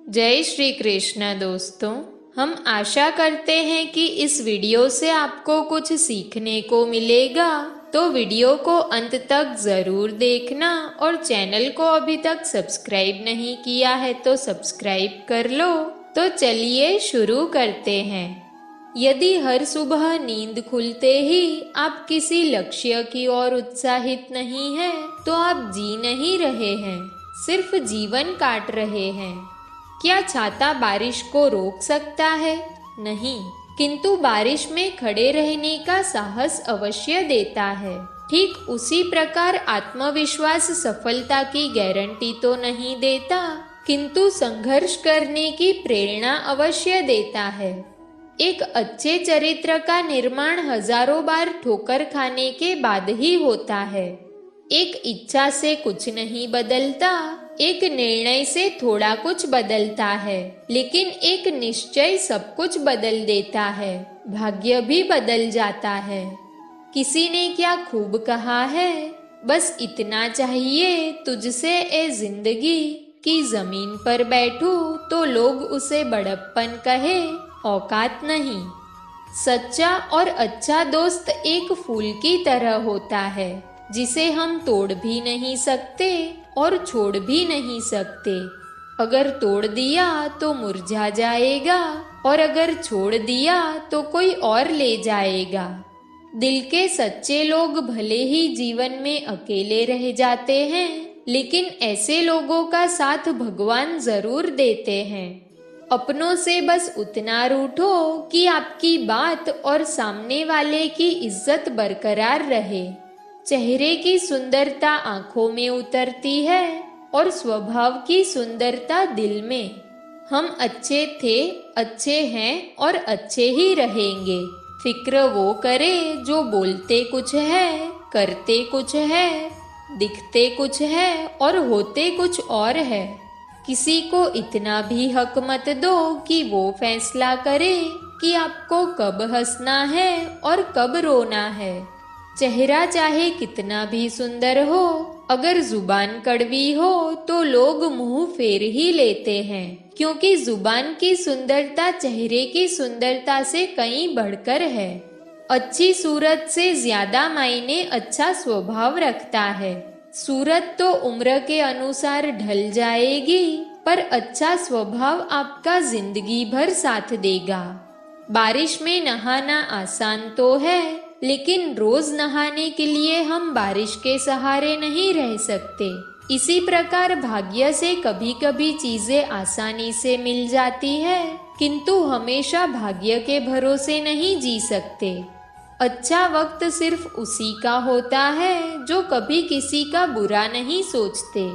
जय श्री कृष्ण दोस्तों। हम आशा करते हैं कि इस वीडियो से आपको कुछ सीखने को मिलेगा, तो वीडियो को अंत तक ज़रूर देखना और चैनल को अभी तक सब्सक्राइब नहीं किया है तो सब्सक्राइब कर लो। तो चलिए शुरू करते हैं। यदि हर सुबह नींद खुलते ही आप किसी लक्ष्य की ओर उत्साहित नहीं हैं, तो आप जी नहीं रहे हैं, सिर्फ जीवन काट रहे हैं। क्या छाता बारिश को रोक सकता है? नहीं, किंतु बारिश में खड़े रहने का साहस अवश्य देता है। ठीक उसी प्रकार आत्मविश्वास सफलता की गारंटी तो नहीं देता, किंतु संघर्ष करने की प्रेरणा अवश्य देता है। एक अच्छे चरित्र का निर्माण हजारों बार ठोकर खाने के बाद ही होता है। एक इच्छा से कुछ नहीं बदलता, एक निर्णय से थोड़ा कुछ बदलता है, लेकिन एक निश्चय सब कुछ बदल देता है, भाग्य भी बदल जाता है। किसी ने क्या खूब कहा है, बस इतना चाहिए तुझसे ए जिंदगी, कि जमीन पर बैठूं तो लोग उसे बड़प्पन कहे, औकात नहीं। सच्चा और अच्छा दोस्त एक फूल की तरह होता है, जिसे हम तोड़ भी नहीं सकते और छोड़ भी नहीं सकते। अगर तोड़ दिया तो मुरझा जाएगा, और अगर छोड़ दिया तो कोई और ले जाएगा। दिल के सच्चे लोग भले ही जीवन में अकेले रह जाते हैं, लेकिन ऐसे लोगों का साथ भगवान जरूर देते हैं। अपनों से बस उतना रूठो कि आपकी बात और सामने वाले की इज्जत बरकरार रहे। चेहरे की सुंदरता आंखों में उतरती है और स्वभाव की सुंदरता दिल में। हम अच्छे थे, अच्छे हैं और अच्छे ही रहेंगे। फिक्र वो करे जो बोलते कुछ है, करते कुछ है, दिखते कुछ है और होते कुछ और है। किसी को इतना भी हक मत दो कि वो फैसला करे कि आपको कब हंसना है और कब रोना है। चेहरा चाहे कितना भी सुंदर हो, अगर जुबान कड़वी हो तो लोग मुंह फेर ही लेते हैं, क्योंकि जुबान की सुंदरता चेहरे की सुंदरता से कहीं बढ़कर है। अच्छी सूरत से ज्यादा मायने अच्छा स्वभाव रखता है। सूरत तो उम्र के अनुसार ढल जाएगी, पर अच्छा स्वभाव आपका जिंदगी भर साथ देगा। बारिश में नहाना आसान तो है, लेकिन रोज नहाने के लिए हम बारिश के सहारे नहीं रह सकते। इसी प्रकार भाग्य से कभी कभी चीजें आसानी से मिल जाती है, किंतु हमेशा भाग्य के भरोसे नहीं जी सकते। अच्छा वक्त सिर्फ उसी का होता है जो कभी किसी का बुरा नहीं सोचते।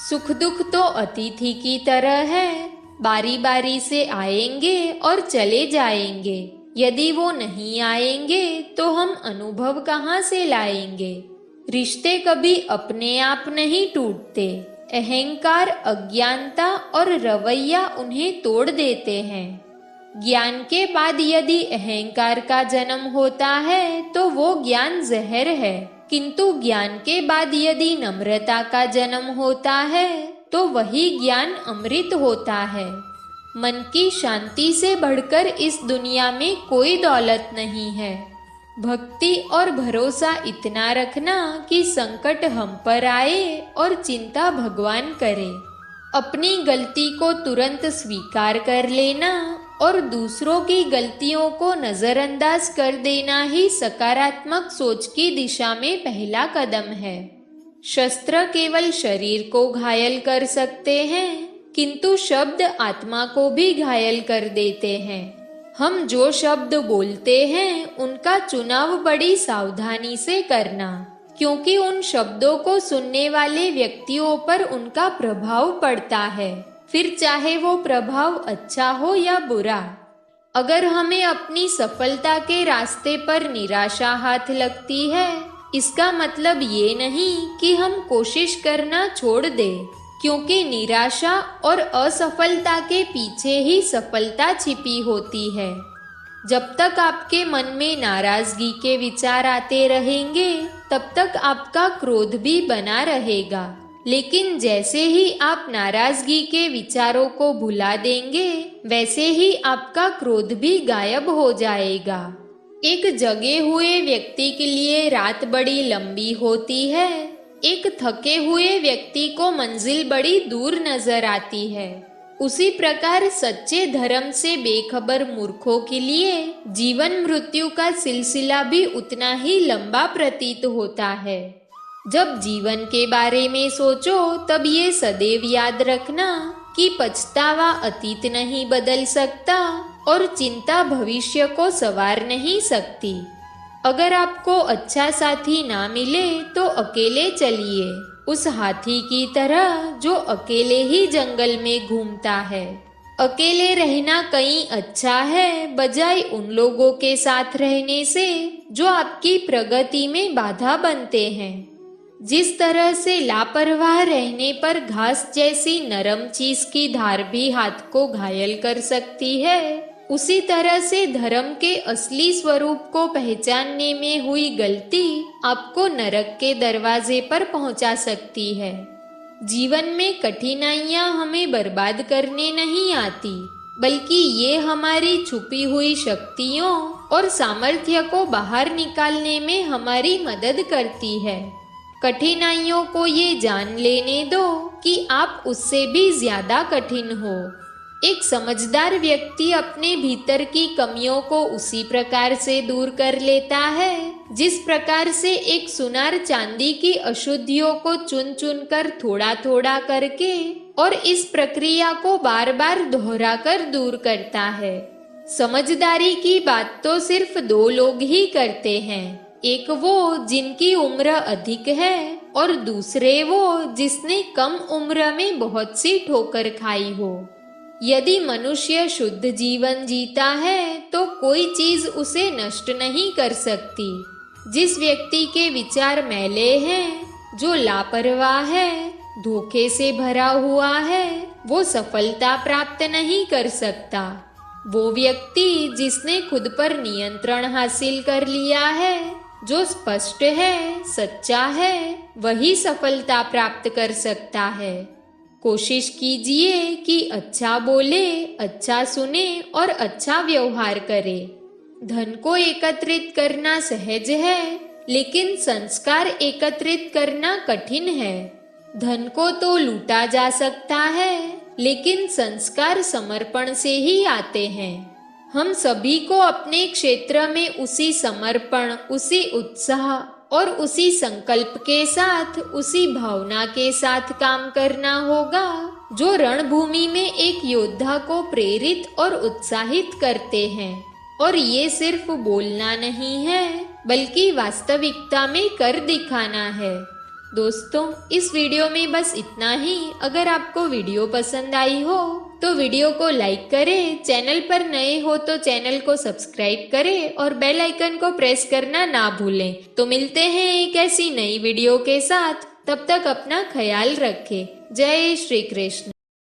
सुख दुख तो अतिथि की तरह है, बारी बारी से आएंगे और चले जाएंगे। यदि वो नहीं आएंगे तो हम अनुभव कहाँ से लाएंगे। रिश्ते कभी अपने आप नहीं टूटते, अहंकार, अज्ञानता और रवैया उन्हें तोड़ देते हैं। ज्ञान के बाद यदि अहंकार का जन्म होता है तो वो ज्ञान जहर है, किंतु ज्ञान के बाद यदि नम्रता का जन्म होता है तो वही ज्ञान अमृत होता है। मन की शांति से बढ़कर इस दुनिया में कोई दौलत नहीं है। भक्ति और भरोसा इतना रखना कि संकट हम पर आए और चिंता भगवान करे। अपनी गलती को तुरंत स्वीकार कर लेना और दूसरों की गलतियों को नजरअंदाज कर देना ही सकारात्मक सोच की दिशा में पहला कदम है। शस्त्र केवल शरीर को घायल कर सकते हैं, किंतु शब्द आत्मा को भी घायल कर देते हैं। हम जो शब्द बोलते हैं उनका चुनाव बड़ी सावधानी से करना, क्योंकि उन शब्दों को सुनने वाले व्यक्तियों पर उनका प्रभाव पड़ता है, फिर चाहे वो प्रभाव अच्छा हो या बुरा। अगर हमें अपनी सफलता के रास्ते पर निराशा हाथ लगती है, इसका मतलब ये नहीं कि हम कोशिश करना छोड़ दें, क्योंकि निराशा और असफलता के पीछे ही सफलता छिपी होती है। जब तक आपके मन में नाराजगी के विचार आते रहेंगे, तब तक आपका क्रोध भी बना रहेगा। लेकिन जैसे ही आप नाराजगी के विचारों को भुला देंगे, वैसे ही आपका क्रोध भी गायब हो जाएगा। एक जगे हुए व्यक्ति के लिए रात बड़ी लंबी होती है, एक थके हुए व्यक्ति को मंजिल बड़ी दूर नजर आती है। उसी प्रकार सच्चे धर्म से बेखबर मूर्खों के लिए जीवन मृत्यु का सिलसिला भी उतना ही लंबा प्रतीत होता है। जब जीवन के बारे में सोचो तब ये सदैव याद रखना कि पछतावा अतीत नहीं बदल सकता और चिंता भविष्य को संवार नहीं सकती। अगर आपको अच्छा साथी ना मिले तो अकेले चलिए, उस हाथी की तरह जो अकेले ही जंगल में घूमता है। अकेले रहना कहीं अच्छा है बजाय उन लोगों के साथ रहने से जो आपकी प्रगति में बाधा बनते हैं। जिस तरह से लापरवाह रहने पर घास जैसी नरम चीज की धार भी हाथ को घायल कर सकती है, उसी तरह से धर्म के असली स्वरूप को पहचानने में हुई गलती आपको नरक के दरवाजे पर पहुंचा सकती है। जीवन में कठिनाइयां हमें बर्बाद करने नहीं आती, बल्कि ये हमारी छुपी हुई शक्तियों और सामर्थ्य को बाहर निकालने में हमारी मदद करती है। कठिनाइयों को ये जान लेने दो कि आप उससे भी ज्यादा कठिन हो। एक समझदार व्यक्ति अपने भीतर की कमियों को उसी प्रकार से दूर कर लेता है जिस प्रकार से एक सुनार चांदी की अशुद्धियों को चुन चुन कर थोड़ा थोड़ा करके और इस प्रक्रिया को बार बार दोहरा कर दूर करता है। समझदारी की बात तो सिर्फ दो लोग ही करते हैं, एक वो जिनकी उम्र अधिक है और दूसरे वो जिसने कम उम्र में बहुत सी ठोकर खाई हो। यदि मनुष्य शुद्ध जीवन जीता है तो कोई चीज उसे नष्ट नहीं कर सकती। जिस व्यक्ति के विचार मैले हैं, जो लापरवाह है, धोखे से भरा हुआ है, वो सफलता प्राप्त नहीं कर सकता। वो व्यक्ति जिसने खुद पर नियंत्रण हासिल कर लिया है, जो स्पष्ट है, सच्चा है, वही सफलता प्राप्त कर सकता है। कोशिश कीजिए कि अच्छा बोले, अच्छा सुने और अच्छा व्यवहार करे। धन को एकत्रित करना सहज है, लेकिन संस्कार एकत्रित करना कठिन है। धन को तो लूटा जा सकता है, लेकिन संस्कार समर्पण से ही आते हैं। हम सभी को अपने क्षेत्र में उसी समर्पण, उसी उत्साह और उसी संकल्प के साथ, उसी भावना के साथ काम करना होगा जो रणभूमि में एक योद्धा को प्रेरित और उत्साहित करते हैं। और ये सिर्फ बोलना नहीं है, बल्कि वास्तविकता में कर दिखाना है। दोस्तों, इस वीडियो में बस इतना ही। अगर आपको वीडियो पसंद आई हो तो वीडियो को लाइक करें, चैनल पर नए हो तो चैनल को सब्सक्राइब करें और बेल आइकन को प्रेस करना ना भूलें। तो मिलते हैं एक ऐसी नई वीडियो के साथ, तब तक अपना ख्याल रखें। जय श्री कृष्ण।